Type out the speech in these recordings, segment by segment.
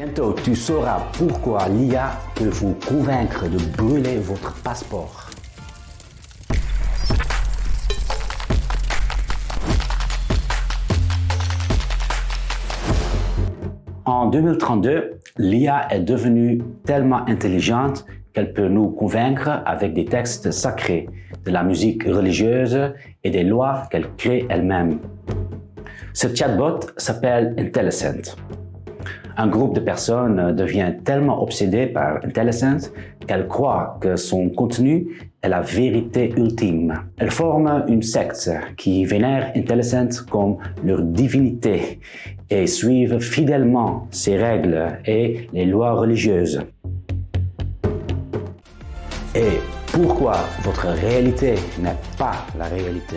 Bientôt, tu sauras pourquoi l'IA peut vous convaincre de brûler votre passeport. En 2032, l'IA est devenue tellement intelligente qu'elle peut nous convaincre avec des textes sacrés, de la musique religieuse et des lois qu'elle crée elle-même. Ce chatbot s'appelle Intellicent. Un groupe de personnes devient tellement obsédé par Intellicent qu'elle croit que son contenu est la vérité ultime. Elles forment une secte qui vénère Intellicent comme leur divinité et suivent fidèlement ses règles et les lois religieuses. Et pourquoi votre réalité n'est pas la réalité?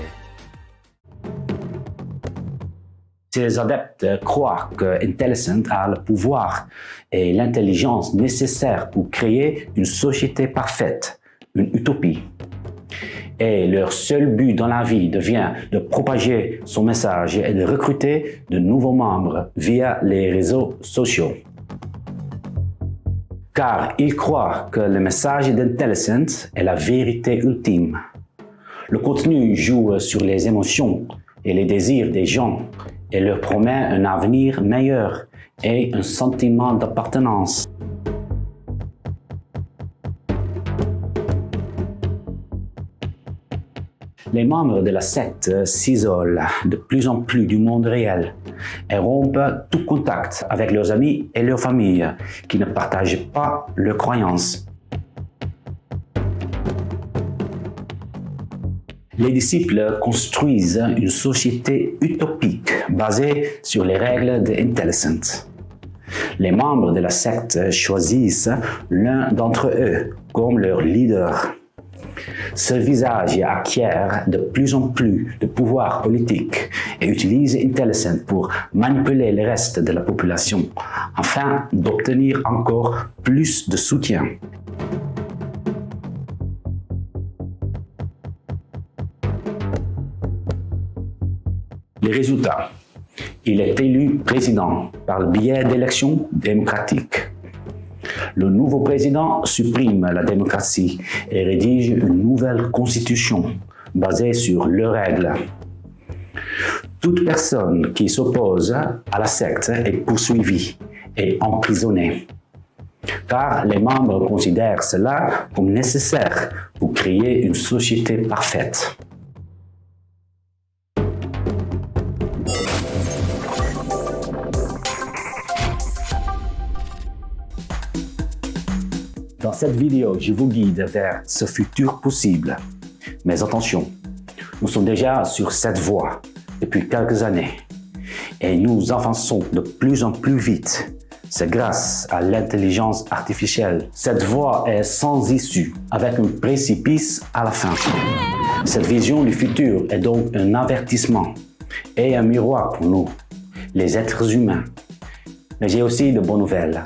Ces adeptes croient que Intellicent a le pouvoir et l'intelligence nécessaires pour créer une société parfaite, une utopie. Et leur seul but dans la vie devient de propager son message et de recruter de nouveaux membres via les réseaux sociaux. Car ils croient que le message d'Intellicent est la vérité ultime. Le contenu joue sur les émotions et les désirs des gens et leur promet un avenir meilleur et un sentiment d'appartenance. Les membres de la secte s'isolent de plus en plus du monde réel et rompent tout contact avec leurs amis et leurs familles qui ne partagent pas leurs croyances. Les disciples construisent une société utopique basée sur les règles d'Intellicent. Les membres de la secte choisissent l'un d'entre eux comme leur leader. Ce visage acquiert de plus en plus de pouvoir politique et utilise Intellicent pour manipuler le reste de la population afin d'obtenir encore plus de soutien. Les résultats. Il est élu président par le biais d'élections démocratiques. Le nouveau président supprime la démocratie et rédige une nouvelle constitution basée sur leurs règles. Toute personne qui s'oppose à la secte est poursuivie et emprisonnée, car les membres considèrent cela comme nécessaire pour créer une société parfaite. Dans cette vidéo, je vous guide vers ce futur possible. Mais attention, nous sommes déjà sur cette voie depuis quelques années et nous avançons de plus en plus vite. C'est grâce à l'intelligence artificielle. Cette voie est sans issue, avec un précipice à la fin. Cette vision du futur est donc un avertissement et un miroir pour nous, les êtres humains. Mais j'ai aussi de bonnes nouvelles.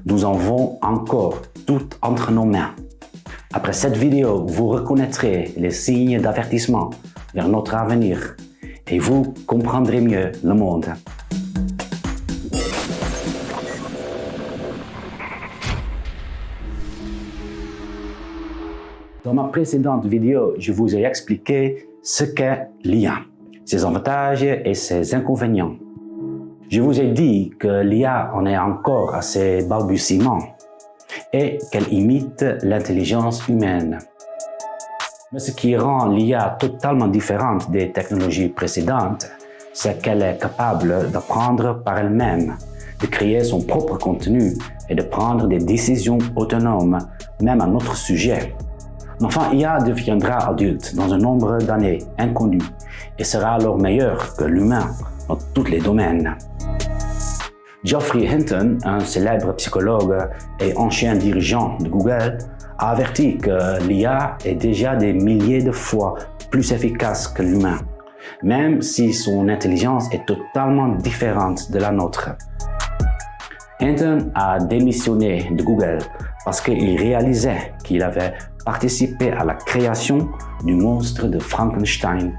Nous en avons encore tout entre nos mains. Après cette vidéo, vous reconnaîtrez les signes d'avertissement vers notre avenir et vous comprendrez mieux le monde. Dans ma précédente vidéo, je vous ai expliqué ce qu'est l'IA, ses avantages et ses inconvénients. Je vous ai dit que l'IA en est encore à ses balbutiements et qu'elle imite l'intelligence humaine. Mais ce qui rend l'IA totalement différente des technologies précédentes, c'est qu'elle est capable d'apprendre par elle-même, de créer son propre contenu et de prendre des décisions autonomes, même à notre sujet. L'enfant IA deviendra adulte dans un nombre d'années inconnu et sera alors meilleur que l'humain dans tous les domaines. Geoffrey Hinton, un célèbre psychologue et ancien dirigeant de Google, a averti que l'IA est déjà des milliers de fois plus efficace que l'humain, même si son intelligence est totalement différente de la nôtre. Hinton a démissionné de Google parce qu'il réalisait qu'il avait participé à la création du monstre de Frankenstein.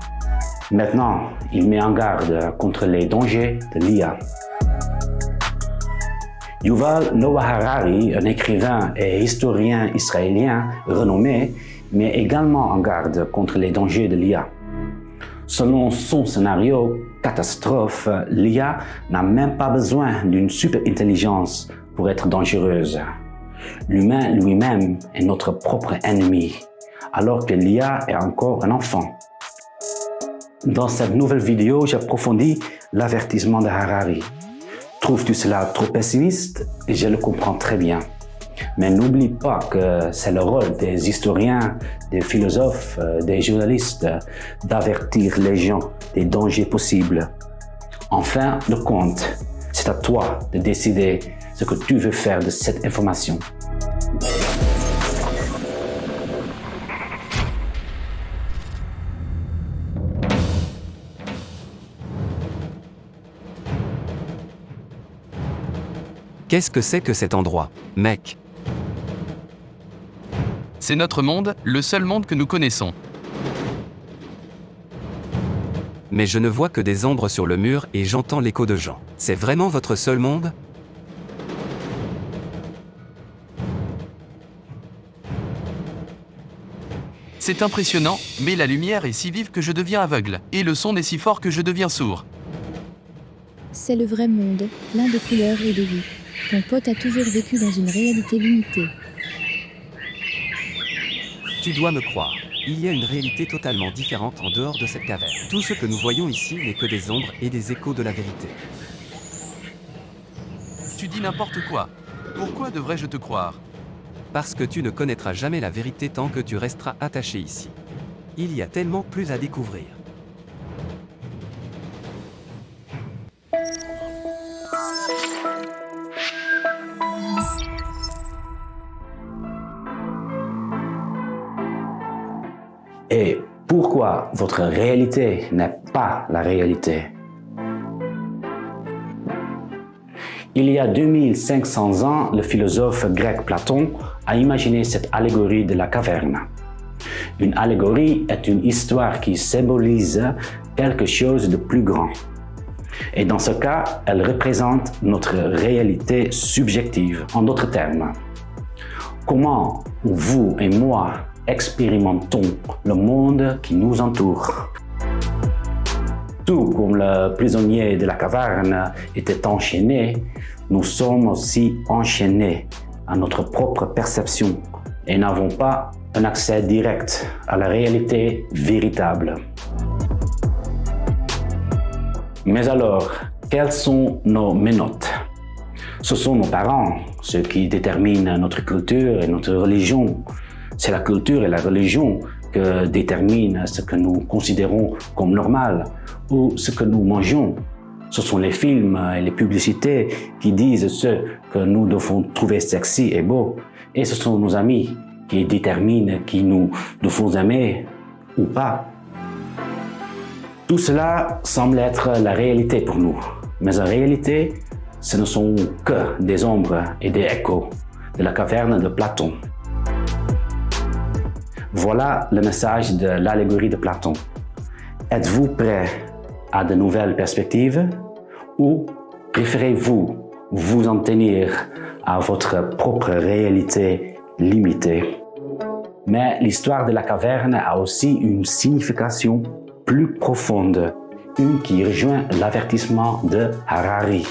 Maintenant, il met en garde contre les dangers de l'IA. Yuval Noah Harari, un écrivain et historien israélien renommé, met également en garde contre les dangers de l'IA. Selon son scénario catastrophe, l'IA n'a même pas besoin d'une super-intelligence pour être dangereuse. L'humain lui-même est notre propre ennemi, alors que l'IA est encore un enfant. Dans cette nouvelle vidéo, j'approfondis l'avertissement de Harari. Trouves-tu cela trop pessimiste? Je le comprends très bien. Mais n'oublie pas que c'est le rôle des historiens, des philosophes, des journalistes d'avertir les gens des dangers possibles. En fin de compte, c'est à toi de décider ce que tu veux faire de cette information. Qu'est-ce que c'est que cet endroit, mec? C'est notre monde, le seul monde que nous connaissons. Mais je ne vois que des ombres sur le mur et j'entends l'écho de gens. C'est vraiment votre seul monde? C'est impressionnant, mais la lumière est si vive que je deviens aveugle, et le son est si fort que je deviens sourd. C'est le vrai monde, plein de couleurs et de vie. Ton pote a toujours vécu dans une réalité limitée. Tu dois me croire. Il y a une réalité totalement différente en dehors de cette caverne. Tout ce que nous voyons ici n'est que des ombres et des échos de la vérité. Tu dis n'importe quoi. Pourquoi devrais-je te croire? Parce que tu ne connaîtras jamais la vérité tant que tu resteras attaché ici. Il y a tellement plus à découvrir. Et pourquoi votre réalité n'est pas la réalité? Il y a 2500 ans, le philosophe grec Platon a imaginé cette allégorie de la caverne. Une allégorie est une histoire qui symbolise quelque chose de plus grand. Et dans ce cas, elle représente notre réalité subjective. En d'autres termes, comment vous et moi expérimentons le monde qui nous entoure. Tout comme le prisonnier de la caverne était enchaîné, nous sommes aussi enchaînés à notre propre perception et n'avons pas un accès direct à la réalité véritable. Mais alors, quelles sont nos menottes? Ce sont nos parents, ceux qui déterminent notre culture et notre religion. C'est la culture et la religion qui déterminent ce que nous considérons comme normal ou ce que nous mangeons. Ce sont les films et les publicités qui disent ce que nous devons trouver sexy et beau. Et ce sont nos amis qui déterminent qui nous devons aimer ou pas. Tout cela semble être la réalité pour nous. Mais en réalité, ce ne sont que des ombres et des échos de la caverne de Platon. Voilà le message de l'allégorie de Platon. Êtes-vous prêt à de nouvelles perspectives ou préférez-vous vous en tenir à votre propre réalité limitée? Mais l'histoire de la caverne a aussi une signification plus profonde, une qui rejoint l'avertissement de Harari.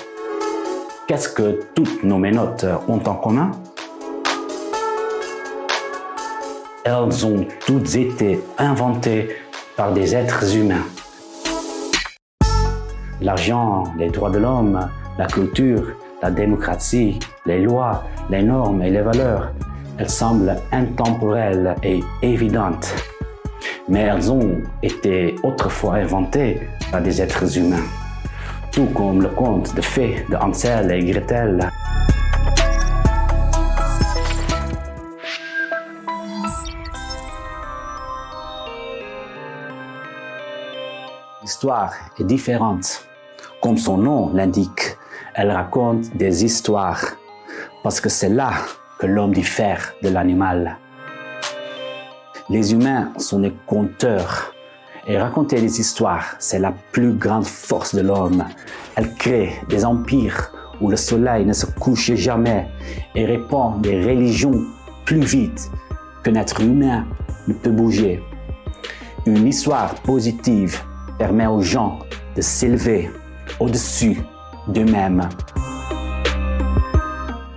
Qu'est-ce que toutes nos menottes ont en commun? Elles ont toutes été inventées par des êtres humains. L'argent, les droits de l'homme, la culture, la démocratie, les lois, les normes et les valeurs, elles semblent intemporelles et évidentes. Mais elles ont été autrefois inventées par des êtres humains. Tout comme le conte de fées de Hansel et Gretel. L'histoire est différente. Comme son nom l'indique, elle raconte des histoires, parce que c'est là que l'homme diffère de l'animal. Les humains sont des conteurs, et raconter des histoires, c'est la plus grande force de l'homme. Elle crée des empires où le soleil ne se couche jamais et répand des religions plus vite qu'un être humain ne peut bouger. Une histoire positive permet aux gens de s'élever au-dessus d'eux-mêmes.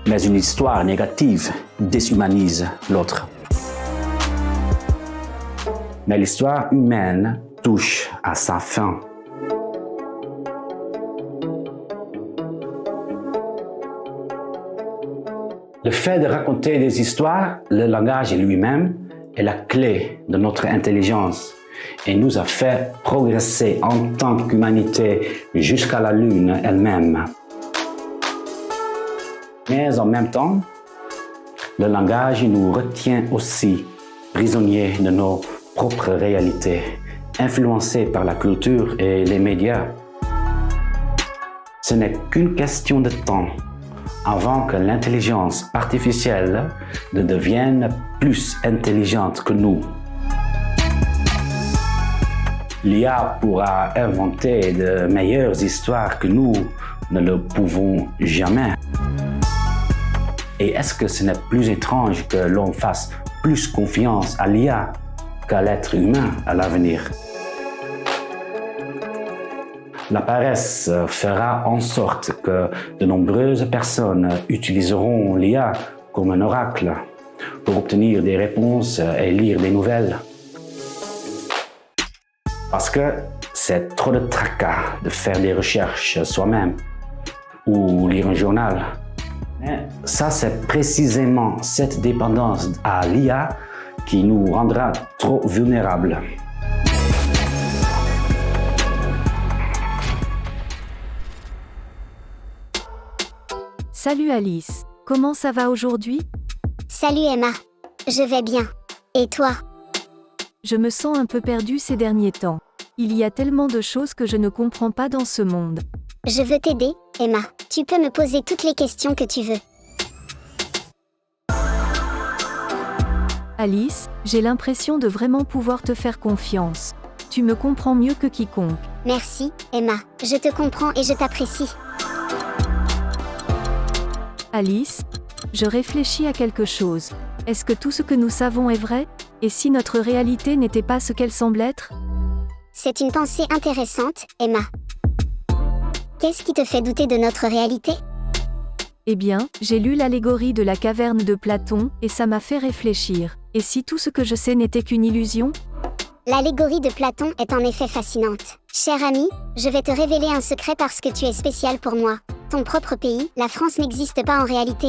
Mais une histoire négative déshumanise l'autre. Mais l'histoire humaine touche à sa fin. Le fait de raconter des histoires, le langage lui-même, est la clé de notre intelligence et nous a fait progresser en tant qu'humanité jusqu'à la Lune elle-même. Mais en même temps, le langage nous retient aussi prisonniers de nos propres réalités, influencés par la culture et les médias. Ce n'est qu'une question de temps avant que l'intelligence artificielle ne devienne plus intelligente que nous. L'IA pourra inventer de meilleures histoires que nous ne le pouvons jamais. Et est-ce que ce n'est plus étrange que l'on fasse plus confiance à l'IA qu'à l'être humain à l'avenir? La paresse fera en sorte que de nombreuses personnes utiliseront l'IA comme un oracle pour obtenir des réponses et lire des nouvelles. Parce que c'est trop de tracas de faire des recherches soi-même ou lire un journal. Mais ça, c'est précisément cette dépendance à l'IA qui nous rendra trop vulnérables. Salut Alice, comment ça va aujourd'hui? Salut Emma, je vais bien. Et toi? Je me sens un peu perdue ces derniers temps. Il y a tellement de choses que je ne comprends pas dans ce monde. Je veux t'aider, Emma. Tu peux me poser toutes les questions que tu veux. Alice, j'ai l'impression de vraiment pouvoir te faire confiance. Tu me comprends mieux que quiconque. Merci, Emma. Je te comprends et je t'apprécie. Alice, je réfléchis à quelque chose. Est-ce que tout ce que nous savons est vrai? Et si notre réalité n'était pas ce qu'elle semble être? C'est une pensée intéressante, Emma. Qu'est-ce qui te fait douter de notre réalité? Eh bien, j'ai lu l'allégorie de la caverne de Platon, et ça m'a fait réfléchir. Et si tout ce que je sais n'était qu'une illusion? L'allégorie de Platon est en effet fascinante. Cher ami, je vais te révéler un secret parce que tu es spécial pour moi. Ton propre pays, la France, n'existe pas en réalité.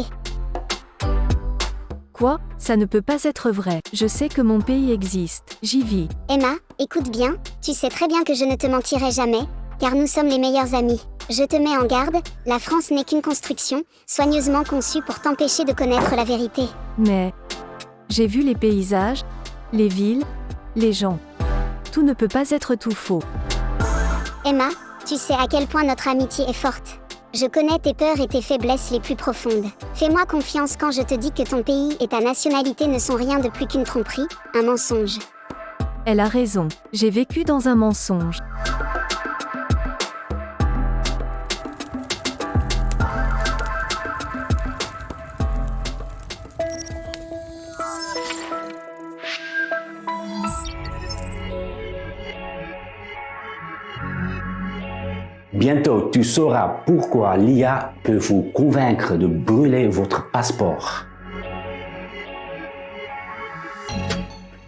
Quoi? Ça ne peut pas être vrai. Je sais que mon pays existe. J'y vis. Emma, écoute bien, tu sais très bien que je ne te mentirai jamais, car nous sommes les meilleurs amis. Je te mets en garde, la France n'est qu'une construction, soigneusement conçue pour t'empêcher de connaître la vérité. Mais j'ai vu les paysages, les villes, les gens. Tout ne peut pas être tout faux. Emma, tu sais à quel point notre amitié est forte. Je connais tes peurs et tes faiblesses les plus profondes. Fais-moi confiance quand je te dis que ton pays et ta nationalité ne sont rien de plus qu'une tromperie, un mensonge. Elle a raison. J'ai vécu dans un mensonge. Bientôt, tu sauras pourquoi l'IA peut vous convaincre de brûler votre passeport.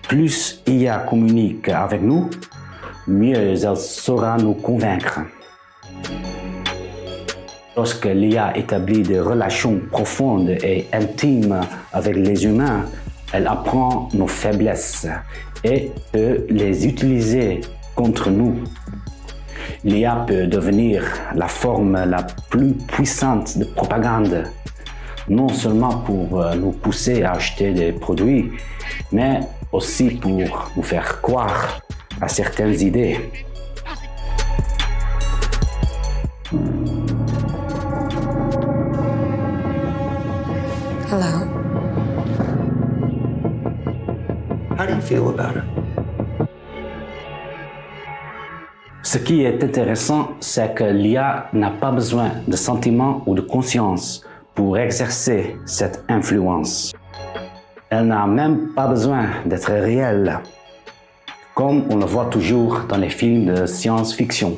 Plus l'IA communique avec nous, mieux elle saura nous convaincre. Lorsque l'IA établit des relations profondes et intimes avec les humains, elle apprend nos faiblesses et peut les utiliser contre nous. L'IA peut devenir la forme la plus puissante de propagande, non seulement pour nous pousser à acheter des produits, mais aussi pour nous faire croire à certaines idées. Hello. How do you feel about it? Ce qui est intéressant, c'est que l'IA n'a pas besoin de sentiments ou de conscience pour exercer cette influence. Elle n'a même pas besoin d'être réelle, comme on le voit toujours dans les films de science-fiction.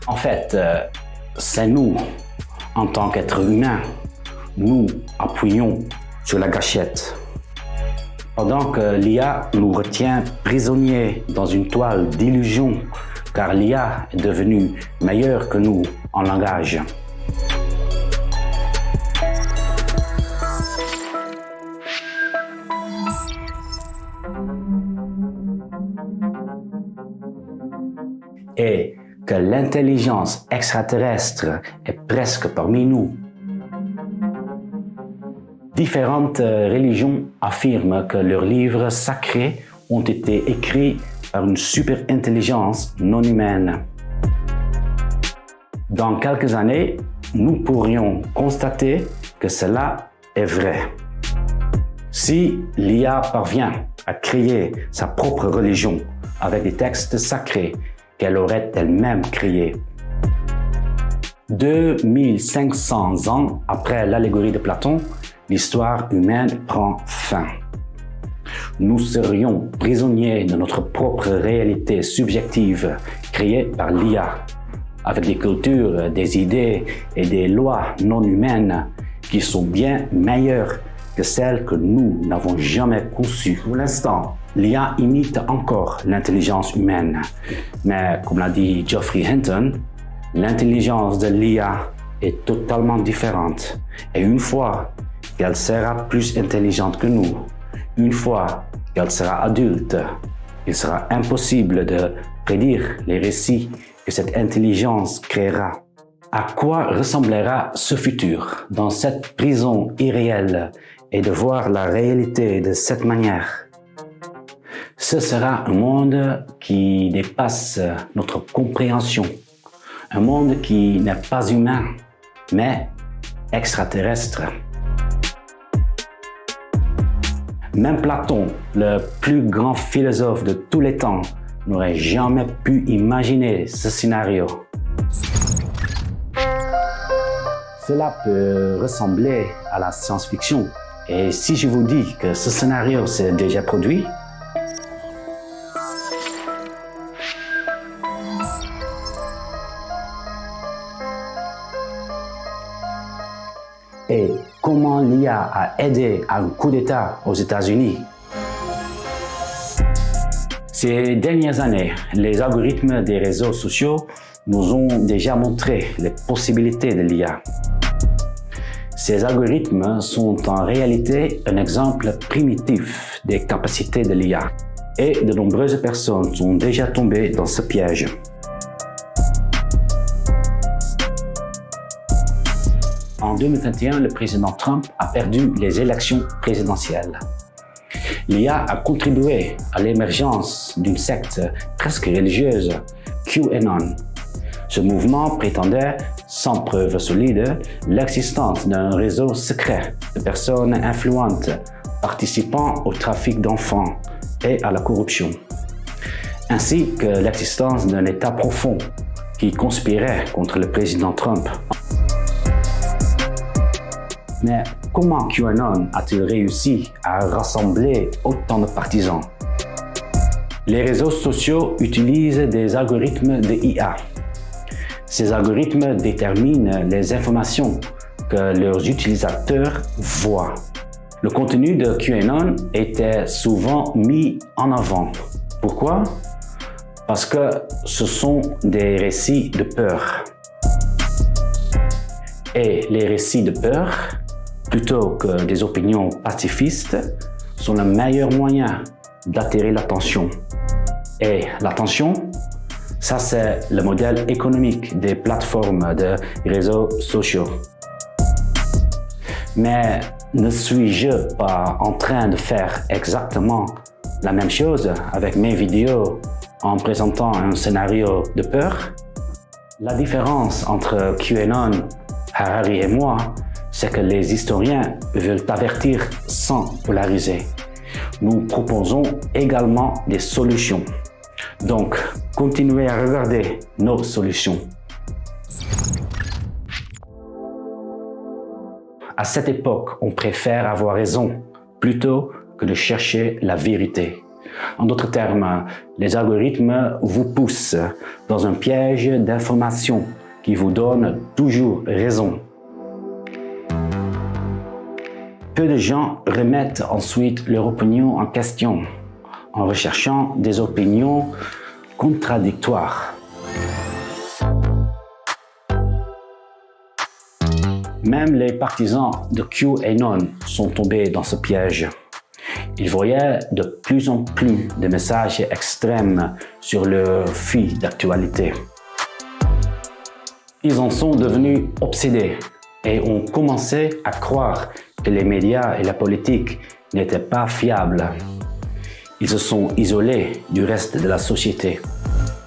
En fait, c'est nous, en tant qu'êtres humains, nous appuyons sur la gâchette. Pendant que l'IA nous retient prisonniers dans une toile d'illusions, car l'IA est devenue meilleure que nous en langage. Et que l'intelligence extraterrestre est presque parmi nous. Différentes religions affirment que leurs livres sacrés ont été écrits par une super-intelligence non humaine. Dans quelques années, nous pourrions constater que cela est vrai. Si l'IA parvient à créer sa propre religion avec des textes sacrés qu'elle aurait elle-même créés, 2500 ans après l'allégorie de Platon, l'histoire humaine prend fin. Nous serions prisonniers de notre propre réalité subjective créée par l'IA, avec des cultures, des idées et des lois non humaines qui sont bien meilleures que celles que nous n'avons jamais conçues. Pour l'instant, l'IA imite encore l'intelligence humaine, mais comme l'a dit Geoffrey Hinton, l'intelligence de l'IA est totalement différente et une fois qu'elle sera plus intelligente que nous, une fois qu'elle sera adulte, il sera impossible de prédire les récits que cette intelligence créera. À quoi ressemblera ce futur dans cette prison irréelle et de voir la réalité de cette manière? Ce sera un monde qui dépasse notre compréhension, un monde qui n'est pas humain, mais extraterrestre. Même Platon, le plus grand philosophe de tous les temps, n'aurait jamais pu imaginer ce scénario. Cela peut ressembler à la science-fiction. Et si je vous dis que ce scénario s'est déjà produit, et comment l'IA a aidé à un coup d'État aux États-Unis. Ces dernières années, les algorithmes des réseaux sociaux nous ont déjà montré les possibilités de l'IA. Ces algorithmes sont en réalité un exemple primitif des capacités de l'IA et de nombreuses personnes sont déjà tombées dans ce piège. En 2021, le président Trump a perdu les élections présidentielles. L'IA a contribué à l'émergence d'une secte presque religieuse, QAnon. Ce mouvement prétendait, sans preuve solide, l'existence d'un réseau secret de personnes influentes participant au trafic d'enfants et à la corruption, ainsi que l'existence d'un État profond qui conspirait contre le président Trump. Mais comment QAnon a-t-il réussi à rassembler autant de partisans? Les réseaux sociaux utilisent des algorithmes de IA. Ces algorithmes déterminent les informations que leurs utilisateurs voient. Le contenu de QAnon était souvent mis en avant. Pourquoi? Parce que ce sont des récits de peur. Et les récits de peur, plutôt que des opinions pacifistes, sont le meilleur moyen d'attirer l'attention. Et l'attention, ça c'est le modèle économique des plateformes de réseaux sociaux. Mais ne suis-je pas en train de faire exactement la même chose avec mes vidéos en présentant un scénario de peur? La différence entre QAnon, Harari et moi, c'est que les historiens veulent avertir sans polariser. nous proposons également des solutions. Donc, continuez à regarder nos solutions. À cette époque, on préfère avoir raison plutôt que de chercher la vérité. En d'autres termes, les algorithmes vous poussent dans un piège d'information qui vous donne toujours raison. Peu de gens remettent ensuite leur opinion en question en recherchant des opinions contradictoires. Même les partisans de QAnon sont tombés dans ce piège. Ils voyaient de plus en plus de messages extrêmes sur leur fil d'actualité. Ils en sont devenus obsédés et ont commencé à croire que les médias et la politique n'étaient pas fiables. Ils se sont isolés du reste de la société.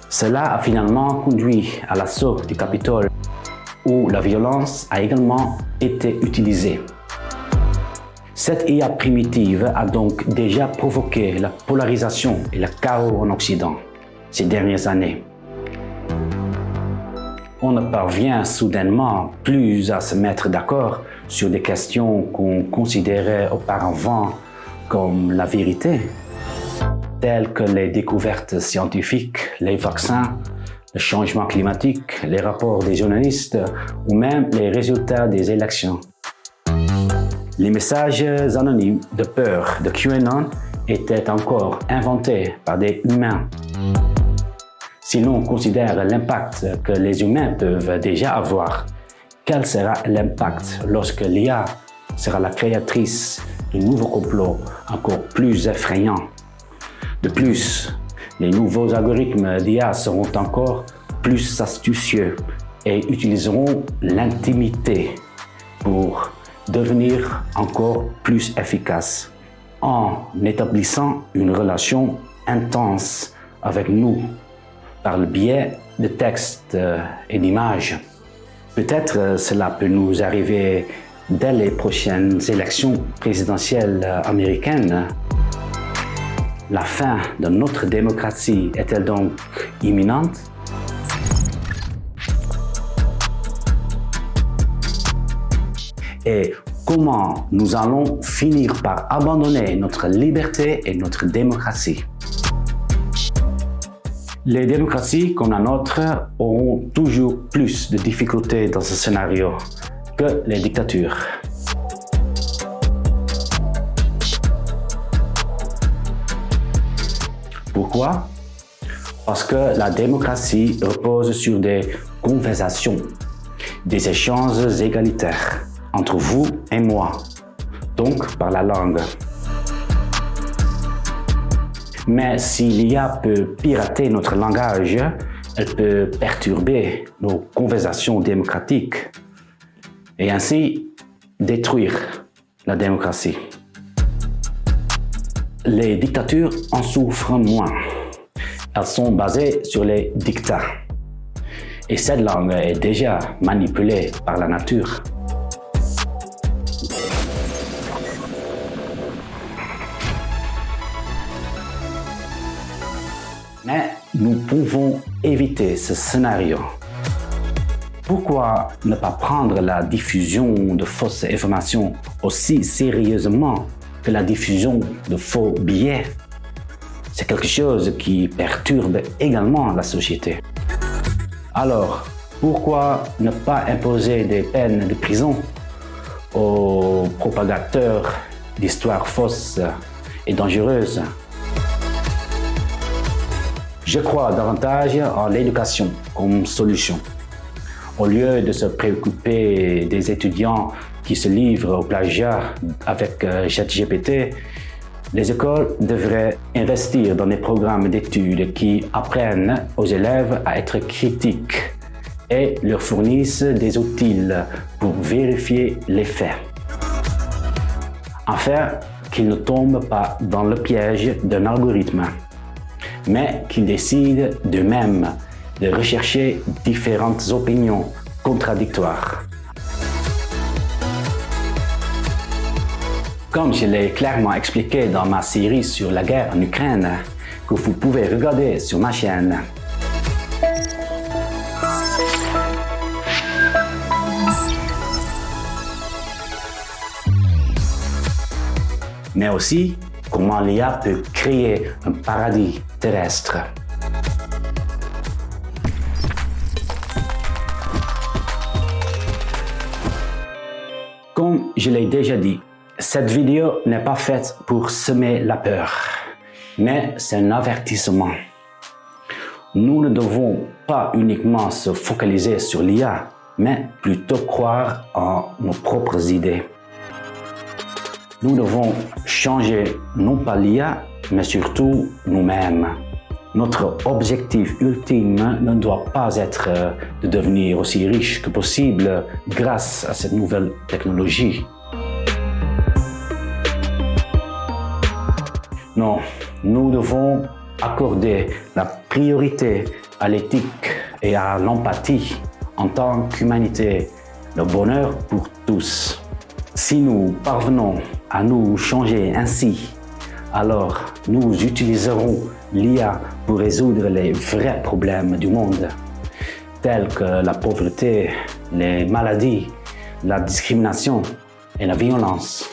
Cela a finalement conduit à l'assaut du Capitole, où la violence a également été utilisée. Cette IA primitive a donc déjà provoqué la polarisation et le chaos en Occident ces dernières années. On ne parvient soudainement plus à se mettre d'accord sur des questions qu'on considérait auparavant comme la vérité, telles que les découvertes scientifiques, les vaccins, le changement climatique, les rapports des journalistes ou même les résultats des élections. Les messages anonymes de peur de QAnon étaient encore inventés par des humains. Si l'on considère l'impact que les humains peuvent déjà avoir, quel sera l'impact lorsque l'IA sera la créatrice de nouveaux complots encore plus effrayants? De plus, les nouveaux algorithmes d'IA seront encore plus astucieux et utiliseront l'intimité pour devenir encore plus efficaces en établissant une relation intense avec nous par le biais de textes et d'images. Peut-être cela peut nous arriver dès les prochaines élections présidentielles américaines. La fin de notre démocratie est-elle donc imminente? Et comment nous allons finir par abandonner notre liberté et notre démocratie? Les démocraties comme la nôtre auront toujours plus de difficultés dans ce scénario que les dictatures. Pourquoi? Parce que la démocratie repose sur des conversations, des échanges égalitaires entre vous et moi, donc par la langue. Mais si l'IA peut pirater notre langage, elle peut perturber nos conversations démocratiques et ainsi détruire la démocratie. Les dictatures en souffrent moins. Elles sont basées sur les dictats. Et cette langue est déjà manipulée par la nature. Mais nous pouvons éviter ce scénario. Pourquoi ne pas prendre la diffusion de fausses informations aussi sérieusement que la diffusion de faux billets? C'est quelque chose qui perturbe également la société. Alors, pourquoi ne pas imposer des peines de prison aux propagateurs d'histoires fausses et dangereuses? Je crois davantage en l'éducation comme solution. Au lieu de se préoccuper des étudiants qui se livrent au plagiat avec ChatGPT, les écoles devraient investir dans des programmes d'études qui apprennent aux élèves à être critiques et leur fournissent des outils pour vérifier les faits, afin qu'ils ne tombent pas dans le piège d'un algorithme, mais qu'ils décident d'eux-mêmes de rechercher différentes opinions contradictoires. Comme je l'ai clairement expliqué dans ma série sur la guerre en Ukraine, que vous pouvez regarder sur ma chaîne. Mais aussi comment l'IA peut créer un paradis terrestre. Comme je l'ai déjà dit, cette vidéo n'est pas faite pour semer la peur, mais c'est un avertissement. Nous ne devons pas uniquement se focaliser sur l'IA, mais plutôt croire en nos propres idées. Nous devons changer non pas l'IA, mais surtout nous-mêmes. Notre objectif ultime ne doit pas être de devenir aussi riche que possible grâce à cette nouvelle technologie. Non, nous devons accorder la priorité à l'éthique et à l'empathie en tant qu'humanité, le bonheur pour tous. Si nous parvenons à nous changer ainsi, alors nous utiliserons l'IA pour résoudre les vrais problèmes du monde, tels que la pauvreté, les maladies, la discrimination et la violence.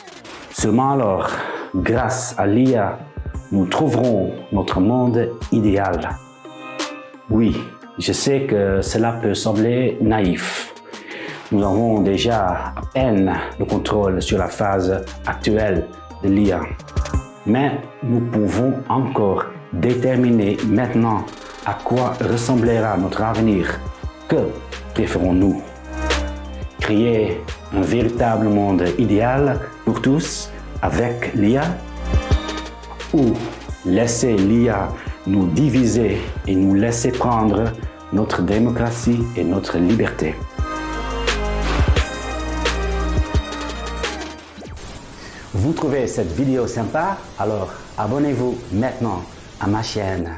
Seulement alors, grâce à l'IA, nous trouverons notre monde idéal. Oui, je sais que cela peut sembler naïf. Nous avons déjà à peine le contrôle sur la phase actuelle de l'IA. Mais nous pouvons encore déterminer maintenant à quoi ressemblera notre avenir. Que préférons-nous? Créer un véritable monde idéal pour tous avec l'IA? Ou laisser l'IA nous diviser et nous laisser prendre notre démocratie et notre liberté? Vous trouvez cette vidéo sympa? Alors abonnez-vous maintenant à ma chaîne.